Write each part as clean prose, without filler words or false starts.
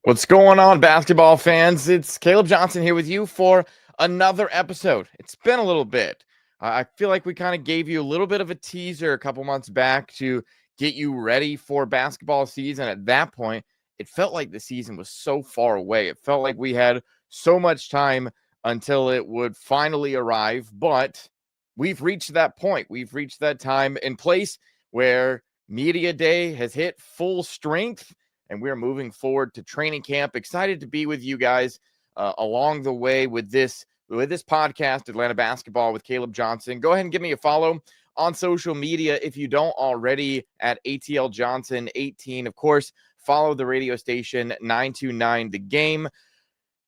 What's going on, basketball fans? It's Caleb Johnson here with you for another episode. It's been a little bit. I feel like we kind of gave you a little bit of a teaser a couple months back to get you ready for basketball season. At that point, it felt like the season was so far away. It felt like we had so much time until it would finally arrive, but we've reached that point. We've reached that time and place where Media Day has hit full strength and we're moving forward to training camp. Excited to be with you guys along the way with this podcast, Atlanta Basketball with Caleb Johnson. Go ahead and give me a follow on social media if you don't already at ATL Johnson 18. Of course, follow the radio station 929 The Game.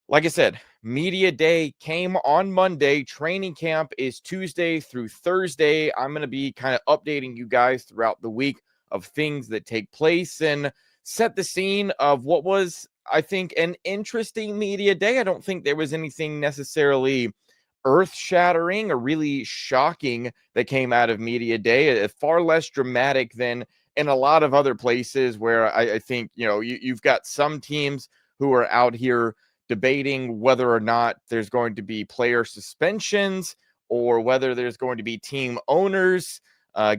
Like I said, Media Day came on Monday. Training camp is Tuesday through Thursday. I'm going to be kind of updating you guys throughout the week of things that take place and set the scene of what was, I think, an interesting Media Day. I don't think there was anything necessarily earth-shattering or really shocking that came out of Media Day. Far less dramatic than in a lot of other places where I think, you've got some teams who are out here debating whether or not there's going to be player suspensions or whether there's going to be team owners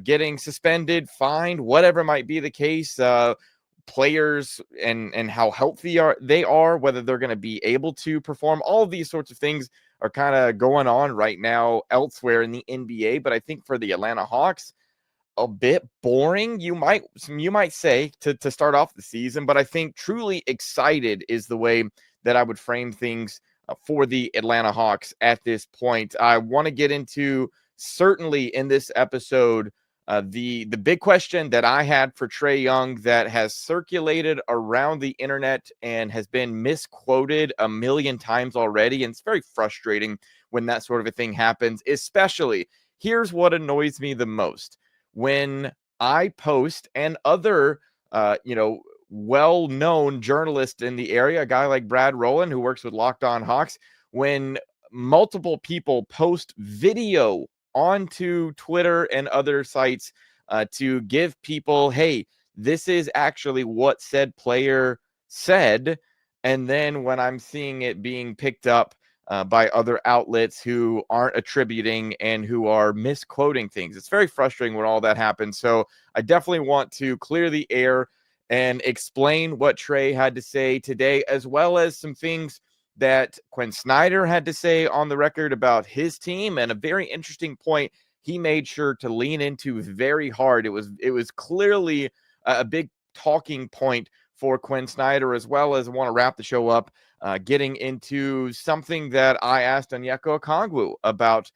getting suspended, fined, whatever might be the case. Players and how healthy they are, whether they're going to be able to perform. All of these sorts of things are kind of going on right now elsewhere in the NBA. But I think for the Atlanta Hawks, a bit boring, you might say, to start off the season. But I think truly excited is the way that I would frame things for the Atlanta Hawks at this point. I want to get into, certainly in this episode, the big question that I had for Trey Young that has circulated around the internet and has been misquoted a million times already. And it's very frustrating when that sort of a thing happens, especially, here's what annoys me the most. When I post and other, well-known journalist in the area, a guy like Brad Rowland, who works with Locked On Hawks, when multiple people post video onto Twitter and other sites to give people, hey, this is actually what said player said. And then when I'm seeing it being picked up by other outlets who aren't attributing and who are misquoting things, it's very frustrating when all that happens. So I definitely want to clear the air and explain what Trae had to say today, as well as some things that Quinn Snyder had to say on the record about his team, and a very interesting point he made sure to lean into very hard. It was clearly a big talking point for Quinn Snyder, as well as I want to wrap the show up getting into something that I asked Onkongu about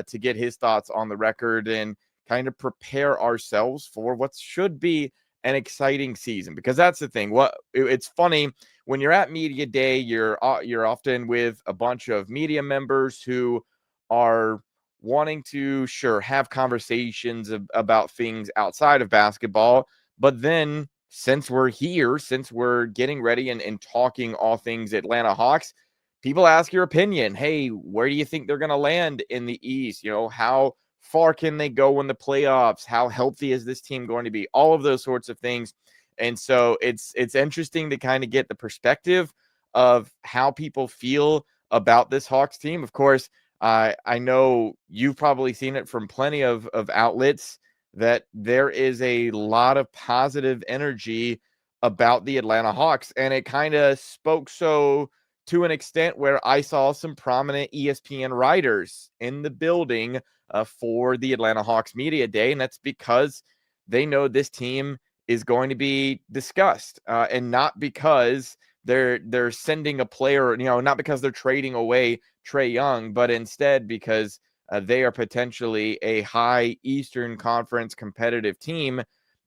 to get his thoughts on the record and kind of prepare ourselves for what should be an exciting season, because that's the thing. It's funny when you're at Media Day, you're often with a bunch of media members who are wanting to have conversations about things outside of basketball. But then since we're here, since we're getting ready and talking all things Atlanta Hawks, people ask your opinion. Hey, where do you think they're going to land in the East? How far can they go in the playoffs? How healthy is this team going to be? All of those sorts of things. And so it's interesting to kind of get the perspective of how people feel about this Hawks team. Of course, I know you've probably seen it from plenty of outlets that there is a lot of positive energy about the Atlanta Hawks. And it kind of spoke so to an extent where I saw some prominent ESPN writers in the building for the Atlanta Hawks Media Day. And that's because they know this team is going to be discussed, and not because they're sending a player, not because they're trading away Trey Young, but instead because they are potentially a high Eastern Conference competitive team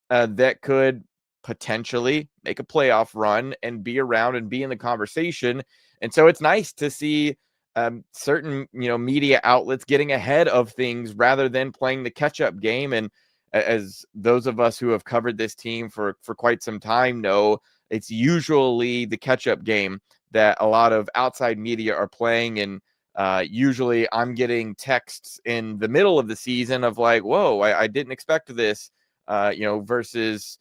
that could potentially make a playoff run and be around and be in the conversation. And so it's nice to see certain, media outlets getting ahead of things rather than playing the catch-up game. And as those of us who have covered this team for quite some time know, it's usually the catch-up game that a lot of outside media are playing. And usually I'm getting texts in the middle of the season of like, whoa, I didn't expect this, versus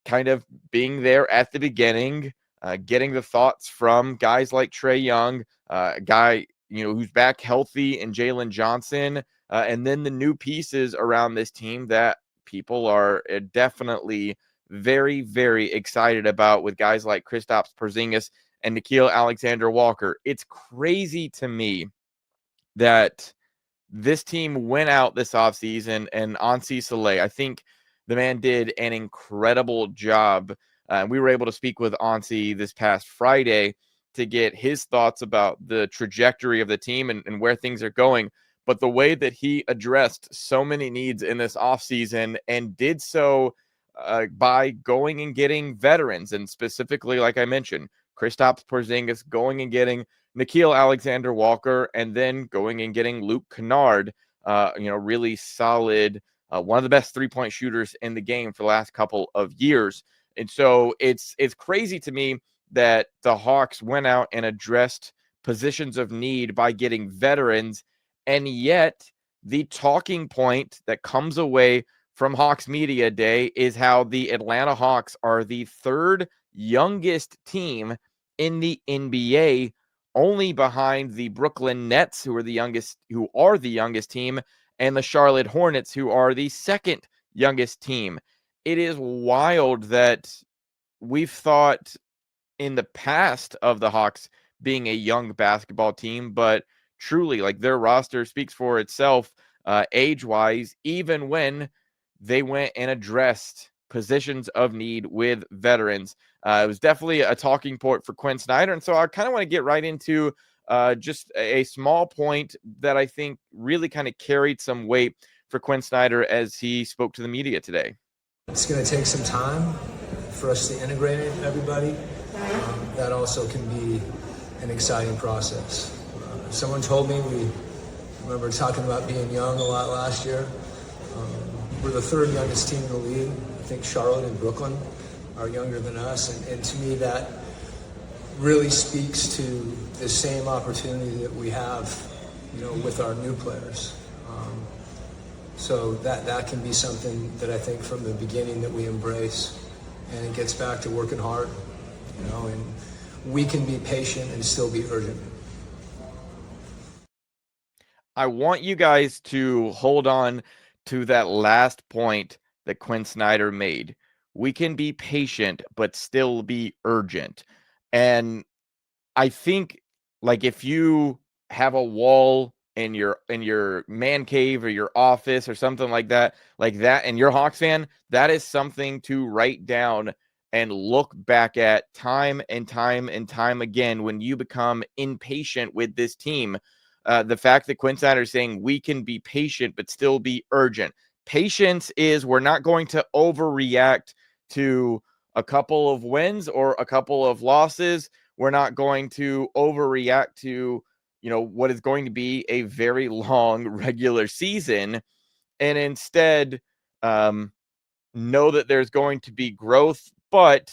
kind of being there at the beginning, getting the thoughts from guys like Trey Young, a guy who's back healthy, and Jalen Johnson, and then the new pieces around this team that people are definitely very, very excited about, with guys like Kristaps Porzingis and Nickeil Alexander-Walker. It's crazy to me that this team went out this offseason, and Ansi Saleh, I think the man did an incredible job. We were able to speak with Ansi this past Friday to get his thoughts about the trajectory of the team and where things are going. But the way that he addressed so many needs in this offseason, and did so by going and getting veterans, and specifically, like I mentioned, Kristaps Porzingis, going and getting Nickeil Alexander-Walker, and then going and getting Luke Kennard, really solid, one of the best three-point shooters in the game for the last couple of years. And so it's crazy to me that the Hawks went out and addressed positions of need by getting veterans, and yet the talking point that comes away from Hawks Media Day is how the Atlanta Hawks are the third youngest team in the NBA, only behind the Brooklyn Nets, who are the youngest team, and the Charlotte Hornets, who are the second youngest team. It is wild that we've thought in the past of the Hawks being a young basketball team, but truly, like, their roster speaks for itself, age-wise, even when they went and addressed positions of need with veterans. It was definitely a talking point for Quinn Snyder, and so I kind of want to get right into just a small point that I think really kind of carried some weight for Quinn Snyder as he spoke to the media today. It's going to take some time for us to integrate everybody. That also can be an exciting process. Someone told me, we remember talking about being young a lot last year. We're the third youngest team in the league. I think Charlotte and Brooklyn are younger than us. And to me, that really speaks to the same opportunity that we have, with our new players. So that can be something that I think from the beginning that we embrace. And it gets back to working hard, and we can be patient and still be urgent. I want you guys to hold on to that last point that Quinn Snyder made. We can be patient, but still be urgent. And I think, like, if you have a wall in your man cave or your office or something like that, and you're a Hawks fan, that is something to write down and look back at time and time and time again when you become impatient with this team. The fact that Quinn Snyder is saying we can be patient but still be urgent. Patience is, we're not going to overreact to a couple of wins or a couple of losses. We're not going to overreact to, what is going to be a very long regular season, and instead know that there's going to be growth. But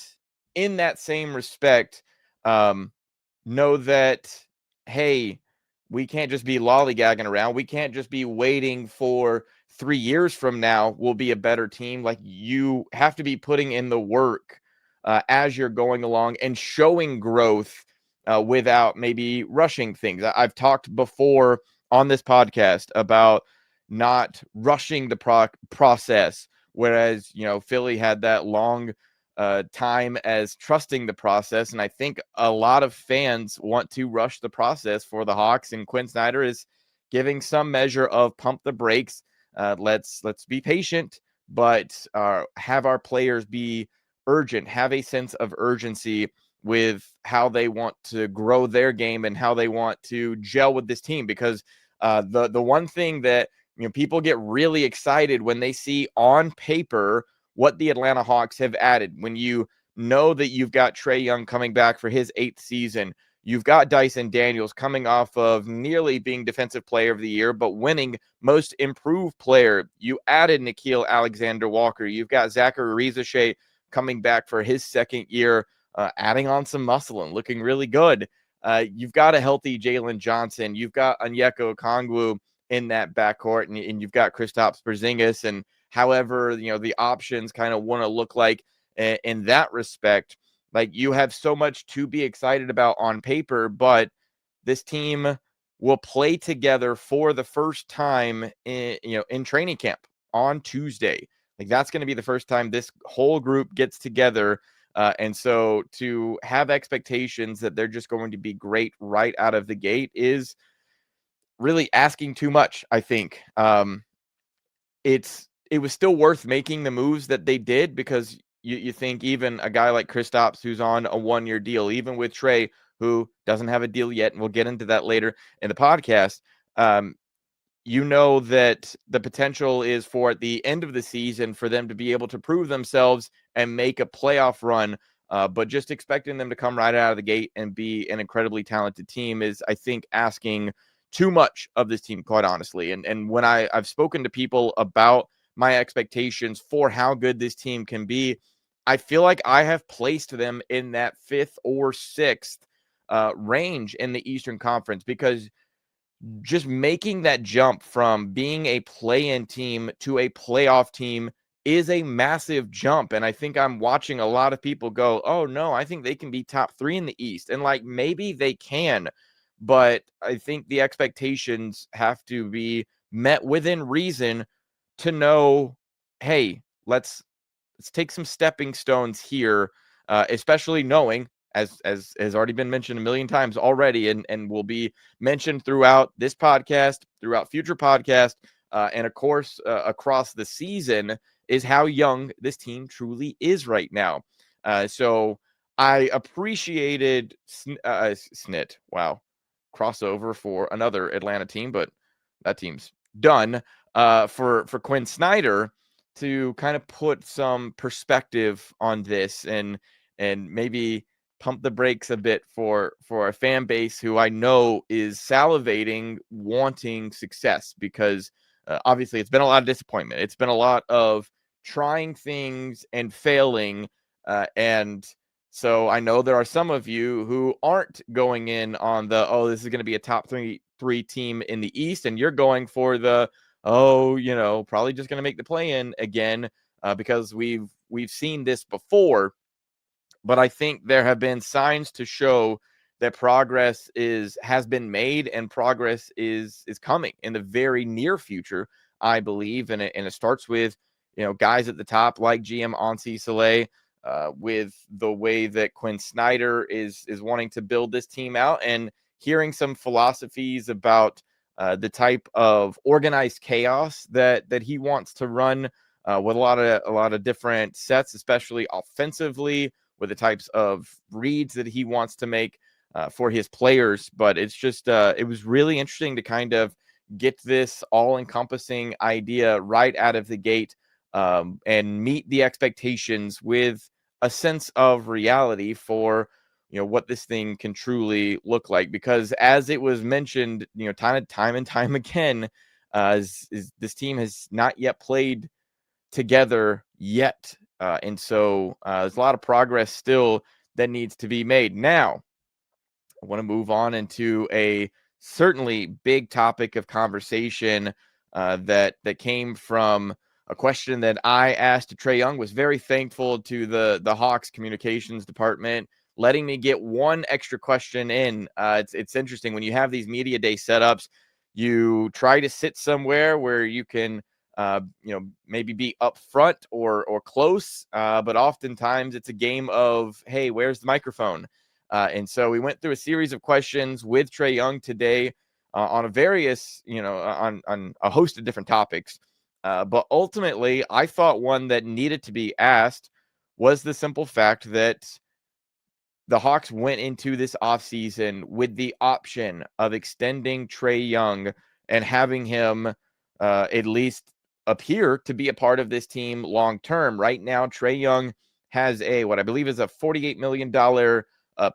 in that same respect, know that, hey, we can't just be lollygagging around. We can't just be waiting for 3 years from now we'll be a better team. Like, you have to be putting in the work as you're going along and showing growth without maybe rushing things. I've talked before on this podcast about not rushing the process, whereas, Philly had that long time as trusting the process. And I think a lot of fans want to rush the process for the Hawks, and Quinn Snyder is giving some measure of pump the brakes. Let's be patient, but have our players be urgent, have a sense of urgency with how they want to grow their game and how they want to gel with this team. Because the one thing that people get really excited when they see on paper what the Atlanta Hawks have added. When you know that you've got Trey Young coming back for his 8th season, you've got Dyson Daniels coming off of nearly being Defensive Player of the Year, but winning Most Improved Player. You added Nickeil Alexander-Walker. You've got Zachary Rizachet coming back for his 2nd year, adding on some muscle and looking really good. You've got a healthy Jalen Johnson. You've got Onkongu in that backcourt, and you've got Kristaps Porzingis, and however, the options kind of want to look like in that respect. Like, you have so much to be excited about on paper, but this team will play together for the first time in training camp on Tuesday. Like, that's going to be the first time this whole group gets together. And so to have expectations that they're just going to be great right out of the gate is really asking too much, I think. It was still worth making the moves that they did, because you think even a guy like Kristaps, who's on a 1-year deal, even with Trae, who doesn't have a deal yet, and we'll get into that later in the podcast, that the potential is for at the end of the season for them to be able to prove themselves and make a playoff run. But just expecting them to come right out of the gate and be an incredibly talented team is, I think, asking too much of this team, quite honestly. And when I've spoken to people about my expectations for how good this team can be, I feel like I have placed them in that 5th or 6th range in the Eastern Conference, because just making that jump from being a play-in team to a playoff team is a massive jump. And I think I'm watching a lot of people go, oh no, I think they can be top 3 in the East. And like, maybe they can, but I think the expectations have to be met within reason to know, hey, let's take some stepping stones here, especially knowing, as has already been mentioned a million times already, and will be mentioned throughout this podcast, throughout future podcasts, and of course across the season, is how young this team truly is right now. So I appreciated Snit. Wow, crossover for another Atlanta team, but that team's done. For Quinn Snyder to kind of put some perspective on this, and maybe pump the brakes a bit for a fan base who I know is salivating, wanting success, because obviously it's been a lot of disappointment. It's been a lot of trying things and failing, and so I know there are some of you who aren't going in on the, oh, this is going to be a top three team in the East, and you're going for the, oh, probably just going to make the play-in again, because we've seen this before. But I think there have been signs to show that progress has been made, and progress is coming in the very near future, I believe. And it starts with guys at the top like GM Onsi Saleh, with the way that Quinn Snyder is wanting to build this team out, and hearing some philosophies about the type of organized chaos that he wants to run, with a lot of different sets, especially offensively, with the types of reads that he wants to make for his players. But it's just it was really interesting to kind of get this all-encompassing idea right out of the gate, and meet the expectations with a sense of reality for what this thing can truly look like. Because as it was mentioned, time and time again, this team has not yet played together yet. And so there's a lot of progress still that needs to be made. Now, I want to move on into a certainly big topic of conversation that came from a question that I asked to Trey Young. Was very thankful to the Hawks communications department letting me get one extra question in. It's interesting when you have these media day setups, you try to sit somewhere where you can maybe be up front or close, but oftentimes it's a game of, hey, where's the microphone? And so we went through a series of questions with Trey Young today, on a various, on a host of different topics. But ultimately, I thought one that needed to be asked was the simple fact that the Hawks went into this offseason with the option of extending Trey Young and having him at least appear to be a part of this team long term. Right now, Trey Young has what I believe is a $48 million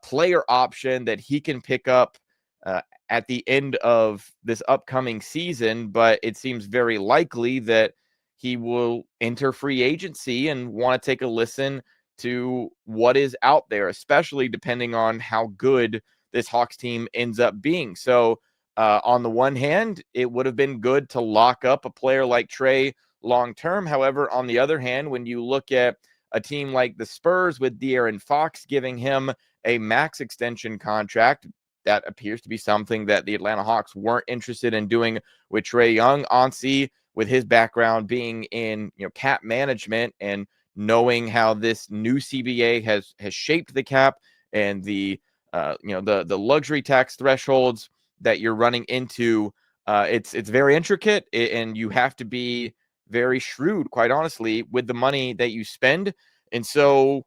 player option that he can pick up at the end of this upcoming season. But it seems very likely that he will enter free agency and want to take a listen to what is out there, especially depending on how good this Hawks team ends up being. So on the one hand, it would have been good to lock up a player like Trae long term. However, on the other hand, when you look at a team like the Spurs with De'Aaron Fox giving him a max extension contract. That appears to be something that the Atlanta Hawks weren't interested in doing with Trey Young. Onsi, with his background being in cap management and knowing how this new CBA has shaped the cap and the the luxury tax thresholds that you're running into, it's very intricate, and you have to be very shrewd, quite honestly, with the money that you spend. And so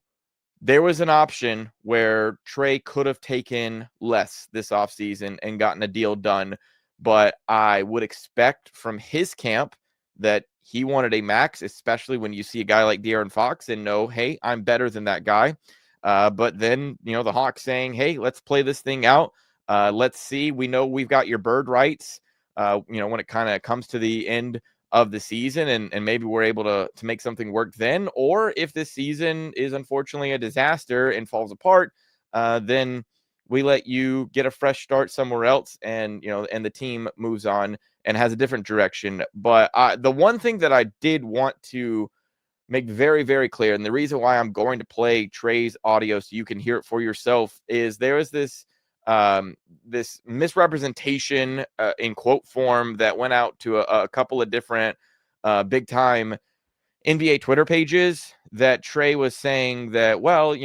there was an option where Trae could have taken less this offseason and gotten a deal done. But I would expect from his camp that he wanted a max, especially when you see a guy like De'Aaron Fox and know, hey, I'm better than that guy. But then, the Hawks saying, hey, let's play this thing out. Let's see. We know we've got your bird rights, when it kind of comes to the end of the season, and maybe we're able to make something work then. Or if this season is unfortunately a disaster and falls apart, then we let you get a fresh start somewhere else, and and the team moves on and has a different direction. But the one thing that I did want to make very, very clear, and the reason why I'm going to play Trey's audio so you can hear it for yourself, is there is this misrepresentation in quote form that went out to a couple of different big time NBA Twitter pages that Trae was saying that, well,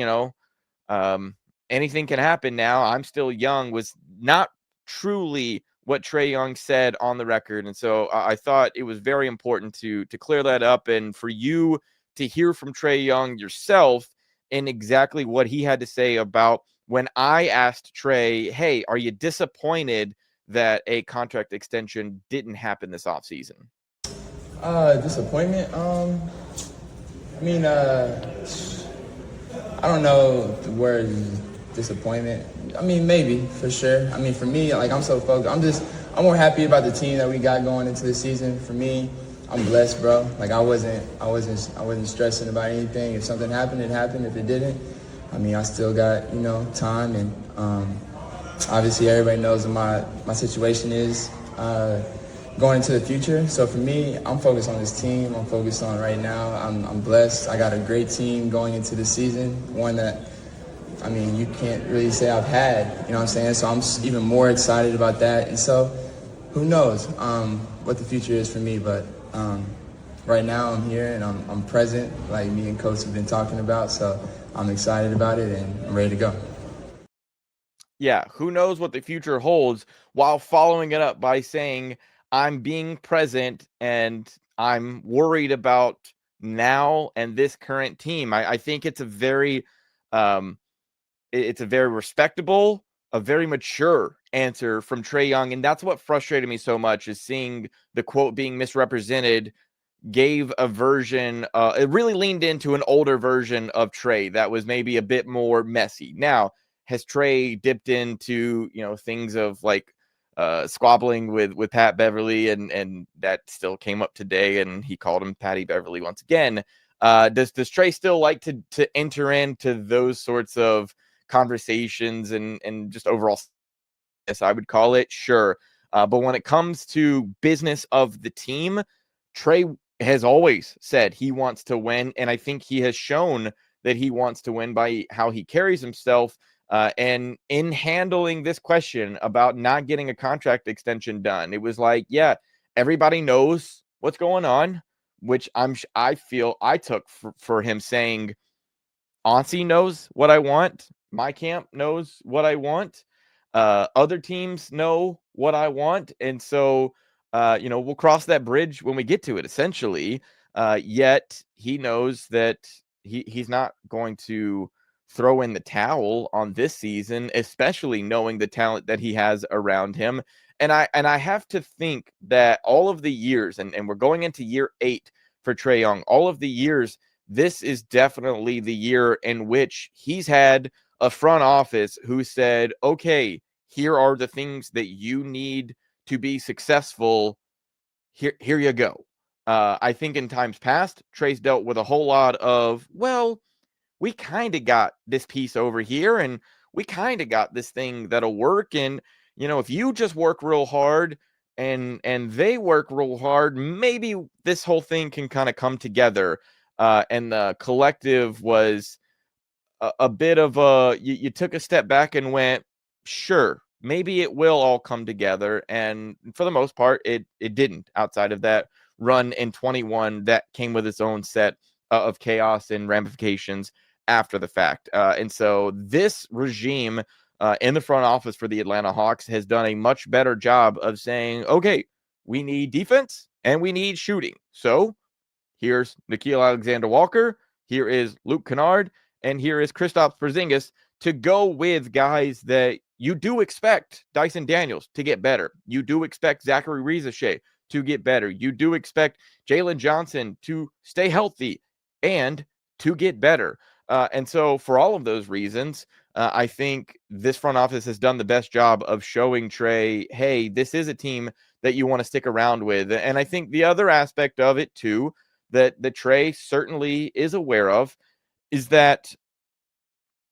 um, anything can happen now. I'm still young, was not truly what Trey Young said on the record. And so I thought it was very important to clear that up, and for you to hear from Trey Young yourself and exactly what he had to say about when I asked Trae, hey, are you disappointed that a contract extension didn't happen this offseason? Disappointment. I mean, I don't know the word disappointment. I mean, maybe for sure. I mean, for me, like I'm so focused. I'm more happy about the team that we got going into the season. For me, I'm blessed, bro. Like I wasn't stressing about anything. If something happened, it happened. If it didn't, I mean, I still got time, and obviously everybody knows what my situation is going into the future. So for me, I'm focused on this team. I'm focused on right now. I'm blessed. I got a great team going into the season, one that, I mean, you can't really say I've had, you know what I'm saying? So I'm even more excited about that. And so who knows what the future is for me, but right now I'm here and I'm present, like me and Coach have been talking about. So I'm excited about it and I'm ready to go. Yeah, who knows what the future holds, while following it up by saying, I'm being present and I'm worried about now and this current team. I think it's a very it's a very respectable, a very mature answer from Trey Young. And that's what frustrated me so much, is seeing the quote being misrepresented gave a version, it really leaned into an older version of Trae that was maybe a bit more messy. Now, has Trae dipped into, things of like squabbling with Pat Beverly, and that still came up today, and he called him Patty Beverly once again. Does Trae still like to enter into those sorts of conversations and just overall, as I would call it? Sure. But when it comes to business of the team, Trae has always said he wants to win, and I think he has shown that he wants to win by how he carries himself. And in handling this question about not getting a contract extension done, it was like, yeah, everybody knows what's going on, which I feel I took for him saying, Onsi knows what I want. My camp knows what I want. Other teams know what I want. And so, we'll cross that bridge when we get to it, essentially. Yet he knows that he's not going to throw in the towel on this season, especially knowing the talent that he has around him. And I have to think that all of the years, and we're going into year 8 for Trey Young, all of the years, this is definitely the year in which he's had a front office who said, okay, here are the things that you need to be successful. Here you go. I think in times past, Trey's dealt with a whole lot of, well, we kind of got this piece over here, and we kind of got this thing that'll work. And, if you just work real hard and they work real hard, maybe this whole thing can kind of come together. and the collective was a bit of a you took a step back and went, sure, maybe it will all come together. And for the most part, it didn't, outside of that run in 21 that came with its own set of chaos and ramifications after the fact. And so this regime in the front office for the Atlanta Hawks has done a much better job of saying, okay, we need defense and we need shooting. So here's Nickeil Alexander-Walker. Here is Luke Kennard. And here is Kristaps Porzingis to go with guys that you do expect Dyson Daniels to get better. You do expect Zachary Rizachet to get better. You do expect Jalen Johnson to stay healthy and to get better. And so for all of those reasons, I think this front office has done the best job of showing Trae, hey, this is a team that you want to stick around with. And I think the other aspect of it too, that Trae certainly is aware of, is that,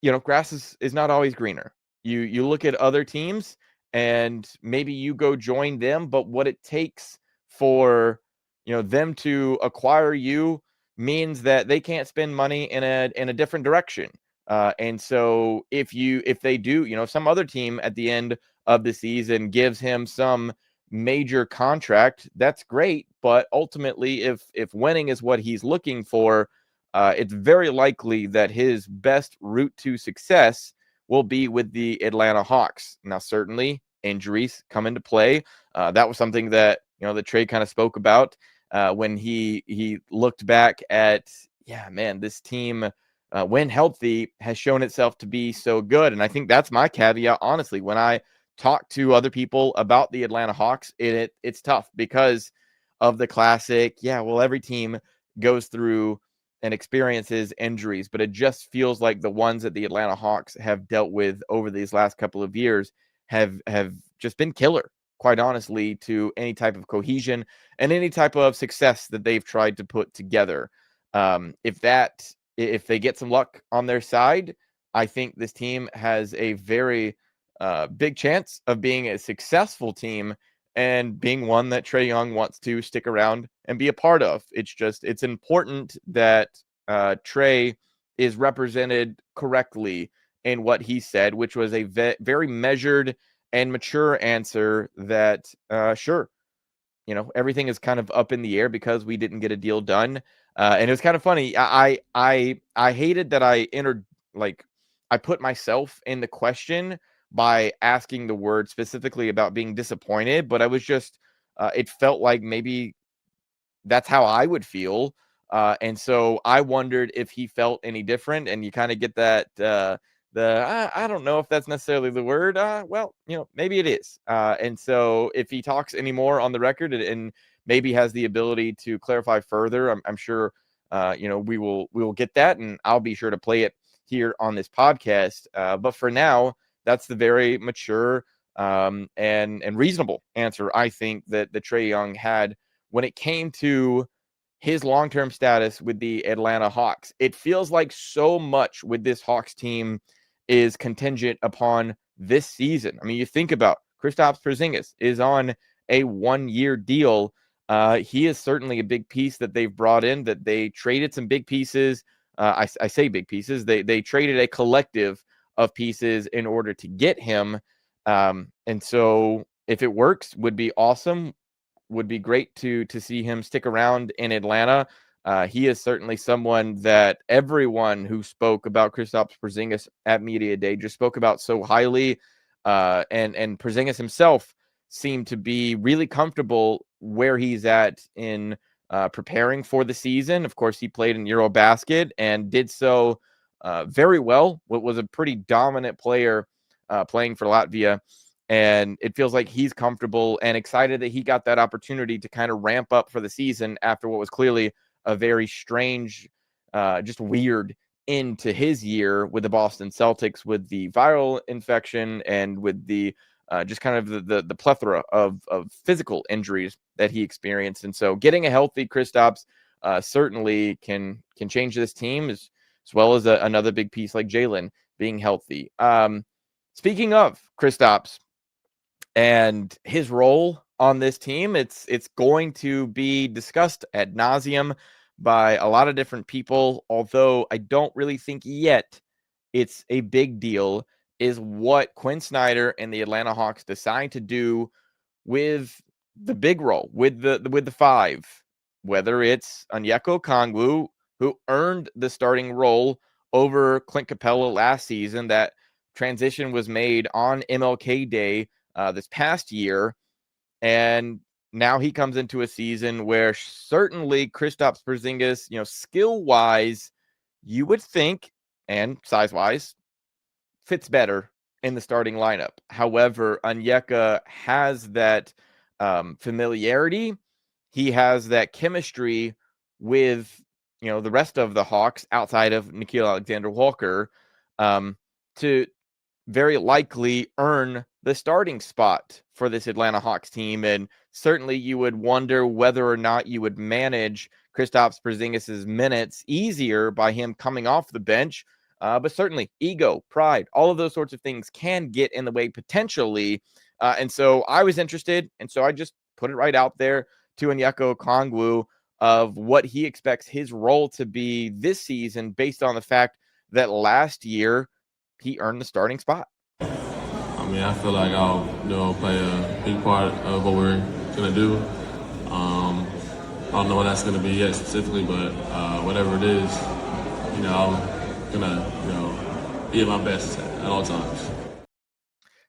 you know, grass is not always greener. You look at other teams and maybe you go join them, but what it takes for, you know, them to acquire you means that they can't spend money in a different direction. And so if they do, you know, some other team at the end of the season gives him some major contract, that's great. But ultimately, if winning is what he's looking for, it's very likely that his best route to success will be with the Atlanta Hawks. Now, certainly injuries come into play. That was something that, you know, the Trae kind of spoke about when he looked back at, yeah, man, this team, when healthy, has shown itself to be so good. And I think that's my caveat, honestly. When I talk to other people about the Atlanta Hawks, it's tough because of the classic, yeah, well, every team goes through and experiences injuries, but it just feels like the ones that the Atlanta Hawks have dealt with over these last couple of years have just been killer, quite honestly, to any type of cohesion and any type of success that they've tried to put together. If they get some luck on their side, I think this team has a very big chance of being a successful team and being one that Trey Young wants to stick around and be a part of. It's important that Trae is represented correctly in what he said, which was a very measured and mature answer that, sure, you know, everything is kind of up in the air because we didn't get a deal done. And it was kind of funny. I hated that I put myself in the question by asking the word specifically about being disappointed, but I was just, it felt like maybe that's how I would feel. And so I wondered if he felt any different. And you kind of get that, I don't know if that's necessarily the word. Well, you know, maybe it is. And so if he talks anymore on the record and maybe has the ability to clarify further, I'm sure, you know, we will get that, and I'll be sure to play it here on this podcast. But for now, that's the very mature and reasonable answer, I think, that the Trey Young had when it came to his long-term status with the Atlanta Hawks. It feels like so much with this Hawks team is contingent upon this season. I mean, you think about Kristaps Porzingis is on a 1-year deal. He is certainly a big piece that they've brought in, that they traded some big pieces. I say big pieces. They traded a collective of pieces in order to get him. And so if it works, would be awesome. Would be great to see him stick around in Atlanta. He is certainly someone that everyone who spoke about Kristaps Porzingis at Media Day just spoke about so highly. And Porzingis himself seemed to be really comfortable where he's at in preparing for the season. Of course, he played in Eurobasket and did so very well. What was a pretty dominant player playing for Latvia. And it feels like he's comfortable and excited that he got that opportunity to kind of ramp up for the season after what was clearly a very strange, just weird end to his year with the Boston Celtics, with the viral infection and with the just kind of the plethora of physical injuries that he experienced. And so getting a healthy Kristaps certainly can change this team, as well as another big piece like Jalen being healthy. Speaking of Kristaps and his role on this team, it's going to be discussed ad nauseum, by a lot of different people, although I don't really think yet it's a big deal, is what Quinn Snyder and the Atlanta Hawks decide to do with the big role, with the five, whether it's Onyeka Okongwu, who earned the starting role over Clint Capella last season. That transition was made on MLK Day this past year, and now he comes into a season where certainly Kristaps Porzingis, skill wise, you would think, and size wise, fits better in the starting lineup. However, Onyeka has that familiarity. He has that chemistry with the rest of the Hawks outside of Nickeil Alexander-Walker to very likely earn the starting spot for this Atlanta Hawks team. And certainly you would wonder whether or not you would manage Kristaps Porzingis' minutes easier by him coming off the bench. But certainly ego, pride, all of those sorts of things can get in the way potentially. And so I was interested. And so I just put it right out there to Onyeka Okongwu of what he expects his role to be this season based on the fact that last year he earned the starting spot. I mean, I feel like I'll play a big part of what we're gonna do. I don't know what that's gonna be yet specifically, but whatever it is, I'm gonna be at my best at all times.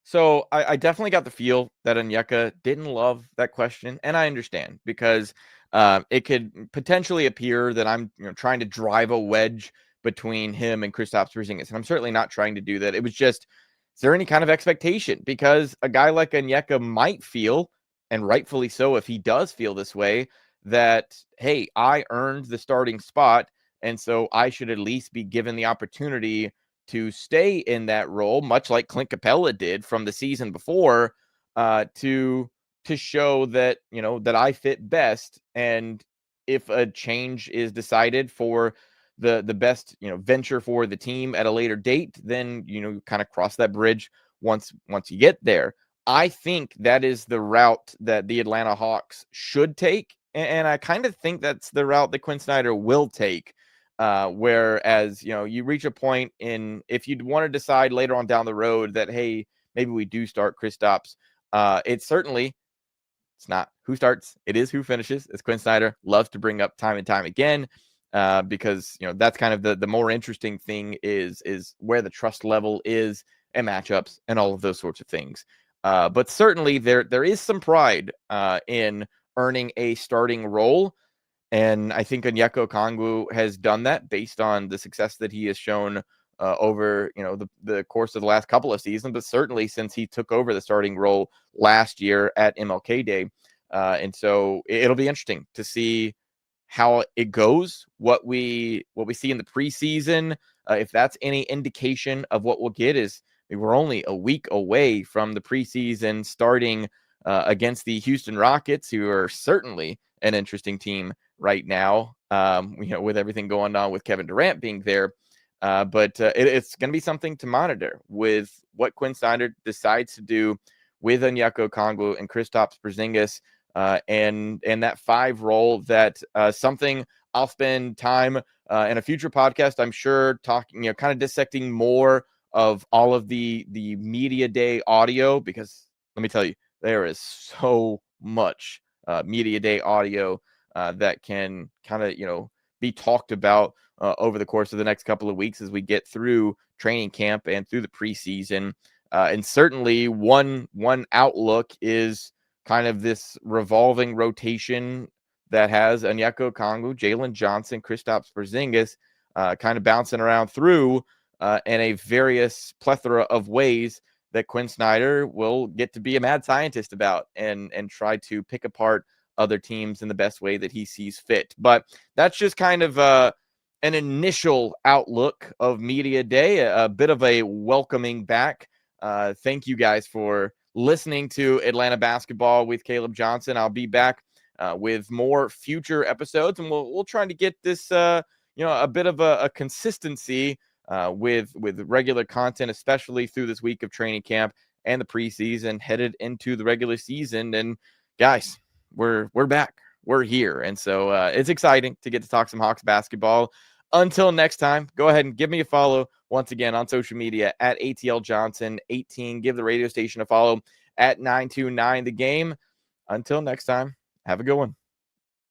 So I definitely got the feel that Onyeka didn't love that question, and I understand because it could potentially appear that I'm trying to drive a wedge between him and Kristaps Porzingis, and I'm certainly not trying to do that. It was just, is there any kind of expectation? Because a guy like Onyeka might feel, and rightfully so if he does feel this way, that, hey, I earned the starting spot, and so I should at least be given the opportunity to stay in that role, much like Clint Capella did from the season before, to show that that I fit best. And if a change is decided for the best venture for the team at a later date, then kind of cross that bridge once you get there. I think that is the route that the Atlanta Hawks should take, and I kind of think that's the route that Quinn Snyder will take. Whereas, you reach a point in, if you'd want to decide later on down the road that, hey, maybe we do start Kristaps, it's not who starts, it is who finishes, as Quinn Snyder loves to bring up time and time again, because, that's kind of the more interesting thing is where the trust level is and matchups and all of those sorts of things. But certainly there is some pride in earning a starting role. And I think Onyeka Okongwu has done that based on the success that he has shown over the course of the last couple of seasons, but certainly since he took over the starting role last year at MLK Day. And so it'll be interesting to see how it goes, what we see in the preseason. If that's any indication of what we'll get, is we're only a week away from the preseason starting against the Houston Rockets, who are certainly an interesting team right now, with everything going on with Kevin Durant being there. But it's going to be something to monitor with what Quinn Snyder decides to do with Onyeka Okongwu and Kristaps Porzingis, and that five role. That something I'll spend time in a future podcast, I'm sure, talking, kind of dissecting more of all of the media day audio, because let me tell you, there is so much media day audio that can kind of be talked about over the course of the next couple of weeks as we get through training camp and through the preseason. And certainly one outlook is kind of this revolving rotation that has Onyeka Okongwu, Jalen Johnson, Kristaps Porzingis kind of bouncing around through in a various plethora of ways that Quinn Snyder will get to be a mad scientist about and try to pick apart other teams in the best way that he sees fit. But that's just kind of an initial outlook of Media Day, a bit of a welcoming back. Thank you guys for listening to Atlanta Basketball with Caleb Johnson. I'll be back with more future episodes, and we'll try to get this a bit of a consistency with regular content, especially through this week of training camp and the preseason headed into the regular season. And guys, we're back. we're here. And so it's exciting to get to talk some Hawks basketball. Until next time, go ahead and give me a follow once again on social media at ATL Johnson 18. Give the radio station a follow at 929 The Game. Until next time, have a good one.